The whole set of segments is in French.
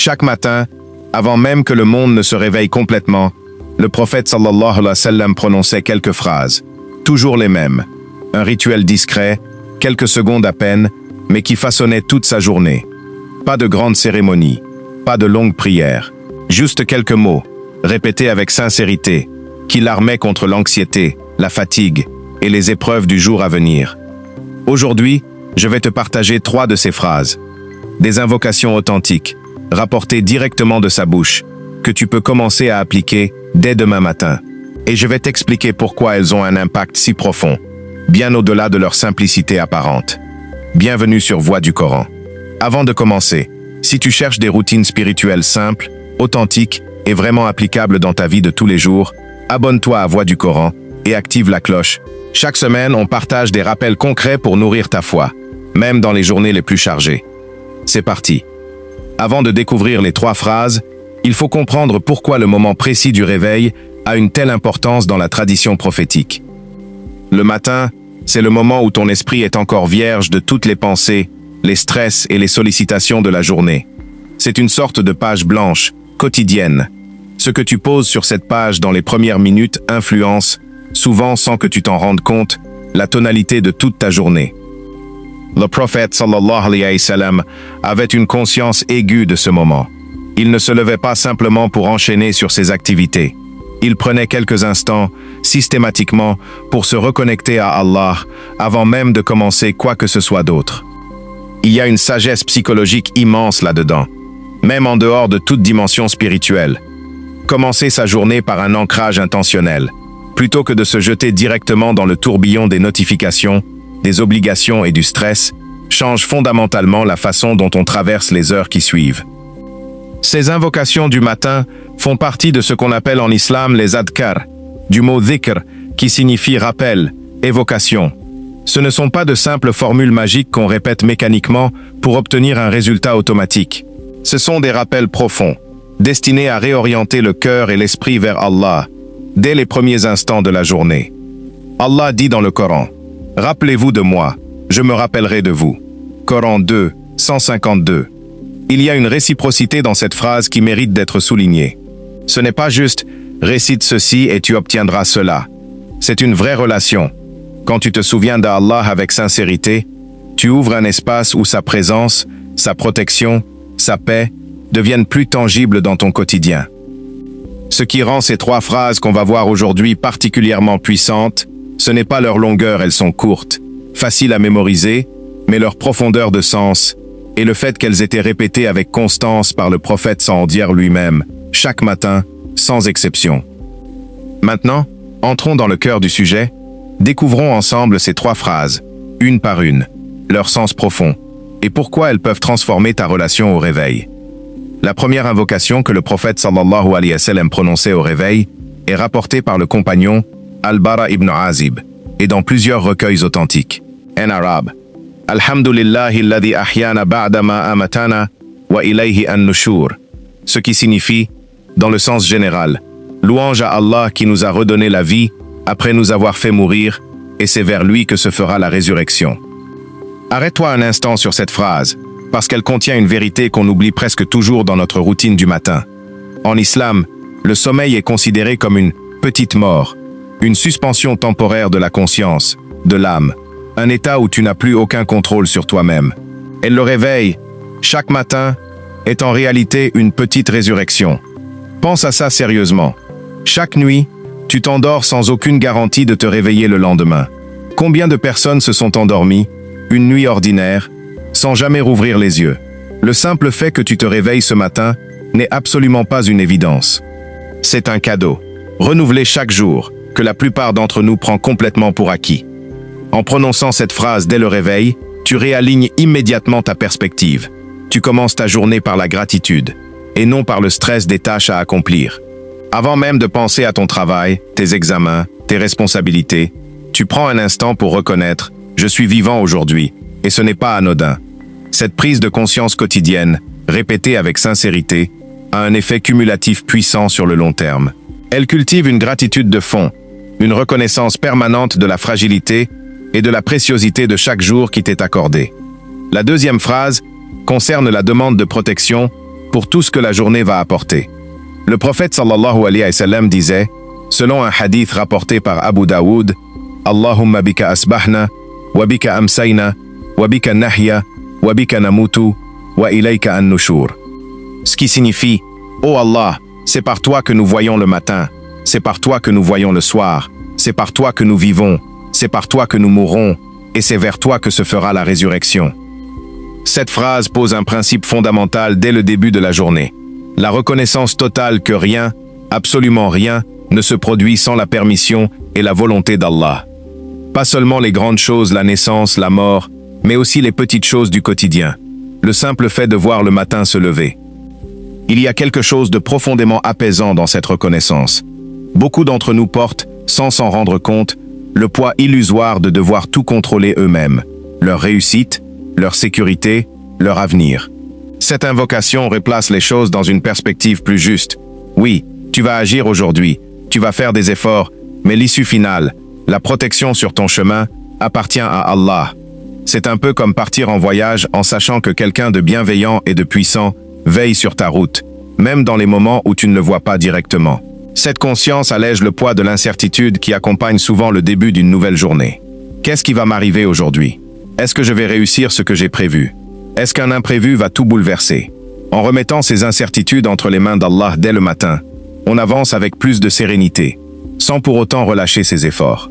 Chaque matin, avant même que le monde ne se réveille complètement, le prophète sallallahu alayhi wa sallam prononçait quelques phrases, toujours les mêmes. Un rituel discret, quelques secondes à peine, mais qui façonnait toute sa journée. Pas de grandes cérémonies, pas de longues prières, juste quelques mots, répétés avec sincérité, qui l'armaient contre l'anxiété, la fatigue et les épreuves du jour à venir. Aujourd'hui, je vais te partager 3 de ces phrases. Des invocations authentiques, rapportées directement de sa bouche, que tu peux commencer à appliquer dès demain matin. Et je vais t'expliquer pourquoi elles ont un impact si profond, bien au-delà de leur simplicité apparente. Bienvenue sur Voix du Coran. Avant de commencer, si tu cherches des routines spirituelles simples, authentiques et vraiment applicables dans ta vie de tous les jours, abonne-toi à Voix du Coran et active la cloche. Chaque semaine, on partage des rappels concrets pour nourrir ta foi, même dans les journées les plus chargées. C'est parti. Avant de découvrir les 3 phrases, il faut comprendre pourquoi le moment précis du réveil a une telle importance dans la tradition prophétique. Le matin, c'est le moment où ton esprit est encore vierge de toutes les pensées, les stress et les sollicitations de la journée. C'est une sorte de page blanche, quotidienne. Ce que tu poses sur cette page dans les premières minutes influence, souvent sans que tu t'en rendes compte, la tonalité de toute ta journée. Le prophète sallallahu alayhi wa sallam avait une conscience aiguë de ce moment. Il ne se levait pas simplement pour enchaîner sur ses activités. Il prenait quelques instants, systématiquement, pour se reconnecter à Allah avant même de commencer quoi que ce soit d'autre. Il y a une sagesse psychologique immense là-dedans, même en dehors de toute dimension spirituelle. Commencer sa journée par un ancrage intentionnel, plutôt que de se jeter directement dans le tourbillon des notifications, des obligations et du stress, change fondamentalement la façon dont on traverse les heures qui suivent. Ces invocations du matin font partie de ce qu'on appelle en islam les adkar, du mot dhikr, qui signifie rappel, évocation. Ce ne sont pas de simples formules magiques qu'on répète mécaniquement pour obtenir un résultat automatique. Ce sont des rappels profonds, destinés à réorienter le cœur et l'esprit vers Allah, dès les premiers instants de la journée. Allah dit dans le Coran, « Rappelez-vous de moi, je me rappellerai de vous. » Coran 2, 152. Il y a une réciprocité dans cette phrase qui mérite d'être soulignée. Ce n'est pas juste « récite ceci et tu obtiendras cela ». C'est une vraie relation. Quand tu te souviens d'Allah avec sincérité, tu ouvres un espace où sa présence, sa protection, sa paix deviennent plus tangibles dans ton quotidien. Ce qui rend ces 3 phrases qu'on va voir aujourd'hui particulièrement puissantes, ce n'est pas leur longueur, elles sont courtes, faciles à mémoriser, mais leur profondeur de sens, et le fait qu'elles étaient répétées avec constance par le prophète sans en dire lui-même, chaque matin, sans exception. Maintenant, entrons dans le cœur du sujet, découvrons ensemble ces 3 phrases, une par une, leur sens profond, et pourquoi elles peuvent transformer ta relation au réveil. La première invocation que le prophète sallallahu alayhi wa sallam prononçait au réveil est rapportée par le compagnon Al-Bara ibn Azib, et dans plusieurs recueils authentiques. En arabe, Alhamdulillahi alladhi ahyana ba'dama amatana wa ilayhi an-nushur, ce qui signifie, dans le sens général, louange à Allah qui nous a redonné la vie après nous avoir fait mourir, et c'est vers lui que se fera la résurrection. Arrête-toi un instant sur cette phrase, parce qu'elle contient une vérité qu'on oublie presque toujours dans notre routine du matin. En islam, le sommeil est considéré comme une petite mort, une suspension temporaire de la conscience, de l'âme, un état où tu n'as plus aucun contrôle sur toi-même. Et le réveil, chaque matin, est en réalité une petite résurrection. Pense à ça sérieusement. Chaque nuit, tu t'endors sans aucune garantie de te réveiller le lendemain. Combien de personnes se sont endormies, une nuit ordinaire, sans jamais rouvrir les yeux? Le simple fait que tu te réveilles ce matin n'est absolument pas une évidence. C'est un cadeau, renouvelé chaque jour, que la plupart d'entre nous prend complètement pour acquis. En prononçant cette phrase dès le réveil, tu réalignes immédiatement ta perspective. Tu commences ta journée par la gratitude, et non par le stress des tâches à accomplir. Avant même de penser à ton travail, tes examens, tes responsabilités, tu prends un instant pour reconnaître « Je suis vivant aujourd'hui » et ce n'est pas anodin. Cette prise de conscience quotidienne, répétée avec sincérité, a un effet cumulatif puissant sur le long terme. Elle cultive une gratitude de fond, une reconnaissance permanente de la fragilité et de la préciosité de chaque jour qui t'est accordé. La deuxième phrase concerne la demande de protection pour tout ce que la journée va apporter. Le prophète sallallahu alayhi wa sallam disait, selon un hadith rapporté par Abu Daoud, Allahumma bika asbahna, wa bika amsayna, wa bika nahya, wa bika namutu, wa ilayka an-nushur. Ce qui signifie, ô Allah, c'est par toi que nous voyons le matin, c'est par toi que nous voyons le soir, c'est par toi que nous vivons, c'est par toi que nous mourrons, et c'est vers toi que se fera la résurrection. Cette phrase pose un principe fondamental dès le début de la journée. La reconnaissance totale que rien, absolument rien, ne se produit sans la permission et la volonté d'Allah. Pas seulement les grandes choses, la naissance, la mort, mais aussi les petites choses du quotidien. Le simple fait de voir le matin se lever. Il y a quelque chose de profondément apaisant dans cette reconnaissance. Beaucoup d'entre nous portent, sans s'en rendre compte, le poids illusoire de devoir tout contrôler eux-mêmes, leur réussite, leur sécurité, leur avenir. Cette invocation replace les choses dans une perspective plus juste. Oui, tu vas agir aujourd'hui, tu vas faire des efforts, mais l'issue finale, la protection sur ton chemin, appartient à Allah. C'est un peu comme partir en voyage en sachant que quelqu'un de bienveillant et de puissant veille sur ta route, même dans les moments où tu ne le vois pas directement. Cette conscience allège le poids de l'incertitude qui accompagne souvent le début d'une nouvelle journée. Qu'est-ce qui va m'arriver aujourd'hui? Est-ce que je vais réussir ce que j'ai prévu? Est-ce qu'un imprévu va tout bouleverser? En remettant ces incertitudes entre les mains d'Allah dès le matin, on avance avec plus de sérénité, sans pour autant relâcher ses efforts.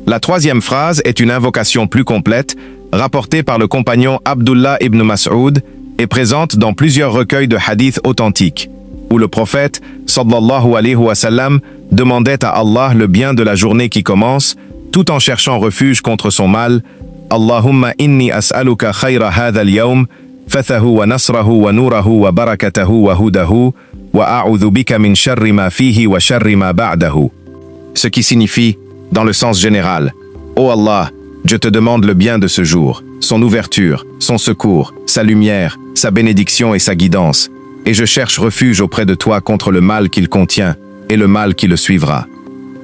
La troisième phrase est une invocation plus complète, rapportée par le compagnon Abdullah ibn Mas'ud, et présente dans plusieurs recueils de hadiths authentiques, où le prophète, sallallahu alayhi wa sallam, demandait à Allah le bien de la journée qui commence, tout en cherchant refuge contre son mal. Allahumma inni as'aluka khayra hadha al-yawm, fathahu wa nasrahu wa nurahu wa barakatahu wa hudahu, wa a'udhu bika min sharri ma fihi wa sharri ma ba'dahu. Ce qui signifie, dans le sens général, ô Allah, je te demande le bien de ce jour, son ouverture, son secours, sa lumière, sa bénédiction et sa guidance, et je cherche refuge auprès de toi contre le mal qu'il contient et le mal qui le suivra.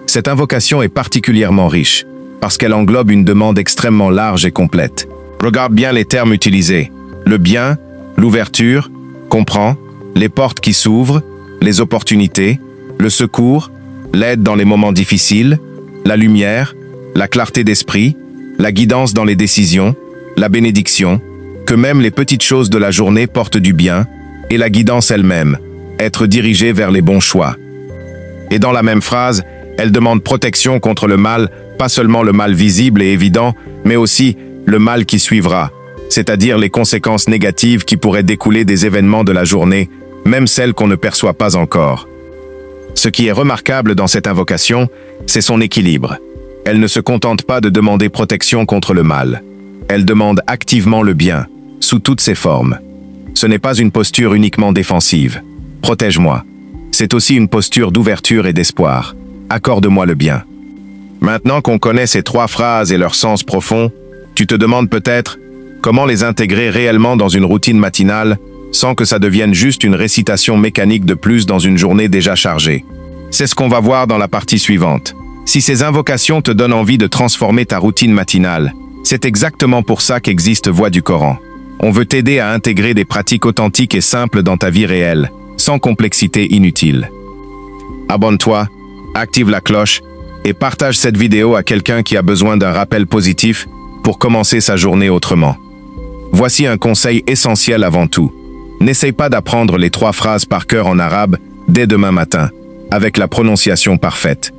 Cette invocation est particulièrement riche, parce qu'elle englobe une demande extrêmement large et complète. Regarde bien les termes utilisés. Le bien, l'ouverture, comprends, les portes qui s'ouvrent, les opportunités, le secours, l'aide dans les moments difficiles, la lumière, la clarté d'esprit, la guidance dans les décisions, la bénédiction, que même les petites choses de la journée portent du bien, et la guidance elle-même, être dirigé vers les bons choix. Et dans la même phrase, elle demande protection contre le mal, pas seulement le mal visible et évident, mais aussi le mal qui suivra, c'est-à-dire les conséquences négatives qui pourraient découler des événements de la journée, même celles qu'on ne perçoit pas encore. Ce qui est remarquable dans cette invocation, c'est son équilibre. Elle ne se contente pas de demander protection contre le mal. Elle demande activement le bien, sous toutes ses formes. Ce n'est pas une posture uniquement défensive. Protège-moi. C'est aussi une posture d'ouverture et d'espoir. Accorde-moi le bien. Maintenant qu'on connaît ces trois phrases et leur sens profond, tu te demandes peut-être comment les intégrer réellement dans une routine matinale sans que ça devienne juste une récitation mécanique de plus dans une journée déjà chargée. C'est ce qu'on va voir dans la partie suivante. Si ces invocations te donnent envie de transformer ta routine matinale, c'est exactement pour ça qu'existe Voix du Coran. On veut t'aider à intégrer des pratiques authentiques et simples dans ta vie réelle, sans complexité inutile. Abonne-toi, active la cloche et partage cette vidéo à quelqu'un qui a besoin d'un rappel positif pour commencer sa journée autrement. Voici un conseil essentiel avant tout. N'essaye pas d'apprendre les 3 phrases par cœur en arabe dès demain matin, avec la prononciation parfaite.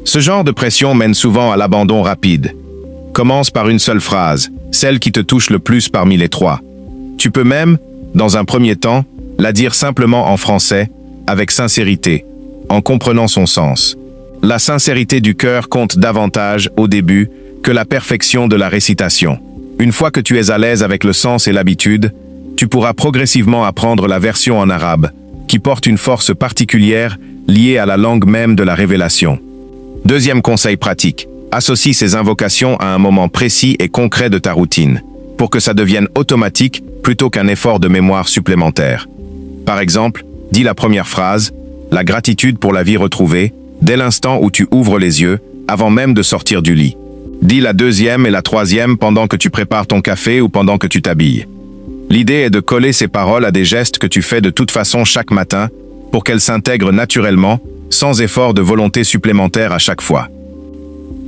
Ce genre de pression mène souvent à l'abandon rapide. Commence par une seule phrase, celle qui te touche le plus parmi les 3. Tu peux même, dans un premier temps, la dire simplement en français, avec sincérité, en comprenant son sens. La sincérité du cœur compte davantage, au début, que la perfection de la récitation. Une fois que tu es à l'aise avec le sens et l'habitude, tu pourras progressivement apprendre la version en arabe, qui porte une force particulière liée à la langue même de la révélation. Deuxième conseil pratique, associe ces invocations à un moment précis et concret de ta routine, pour que ça devienne automatique plutôt qu'un effort de mémoire supplémentaire. Par exemple, dis la première phrase, la gratitude pour la vie retrouvée, dès l'instant où tu ouvres les yeux, avant même de sortir du lit. Dis la deuxième et la troisième pendant que tu prépares ton café ou pendant que tu t'habilles. L'idée est de coller ces paroles à des gestes que tu fais de toute façon chaque matin pour qu'elles s'intègrent naturellement, sans effort de volonté supplémentaire à chaque fois.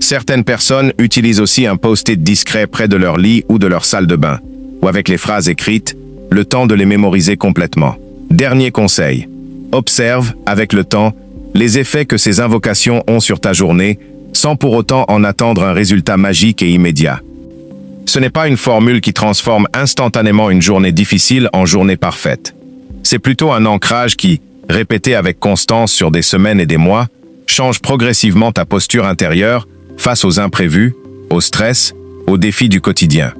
Certaines personnes utilisent aussi un post-it discret près de leur lit ou de leur salle de bain, ou avec les phrases écrites, le temps de les mémoriser complètement. Dernier conseil, observe, avec le temps, les effets que ces invocations ont sur ta journée, sans pour autant en attendre un résultat magique et immédiat. Ce n'est pas une formule qui transforme instantanément une journée difficile en journée parfaite. C'est plutôt un ancrage qui, répété avec constance sur des semaines et des mois, change progressivement ta posture intérieure face aux imprévus, au stress, aux défis du quotidien.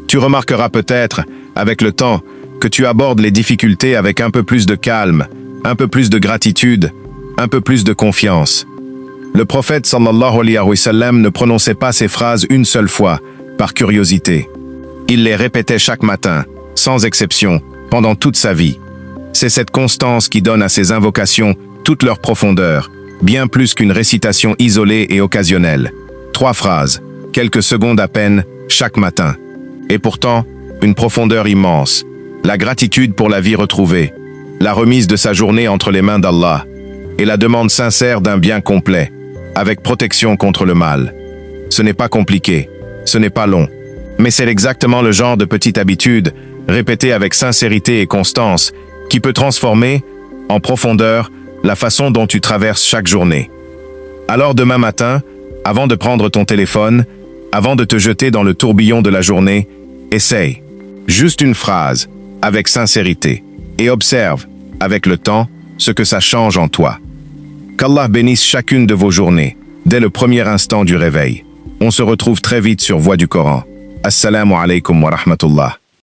Tu remarqueras peut-être, avec le temps, que tu abordes les difficultés avec un peu plus de calme, un peu plus de gratitude, un peu plus de confiance. Le prophète sallallahu alayhi wa sallam ne prononçait pas ces phrases une seule fois, par curiosité. Il les répétait chaque matin, sans exception, pendant toute sa vie. C'est cette constance qui donne à ces invocations toute leur profondeur, bien plus qu'une récitation isolée et occasionnelle. 3 phrases, quelques secondes à peine, chaque matin. Et pourtant, une profondeur immense. La gratitude pour la vie retrouvée, la remise de sa journée entre les mains d'Allah, et la demande sincère d'un bien complet, avec protection contre le mal. Ce n'est pas compliqué, ce n'est pas long, mais c'est exactement le genre de petite habitude, répétée avec sincérité et constance, qui peut transformer, en profondeur, la façon dont tu traverses chaque journée. Alors demain matin, avant de prendre ton téléphone, avant de te jeter dans le tourbillon de la journée, essaye. Juste une phrase, avec sincérité, et observe, avec le temps, ce que ça change en toi. Qu'Allah bénisse chacune de vos journées, dès le premier instant du réveil. On se retrouve très vite sur Voix du Coran. Assalamu alaikum wa rahmatullah.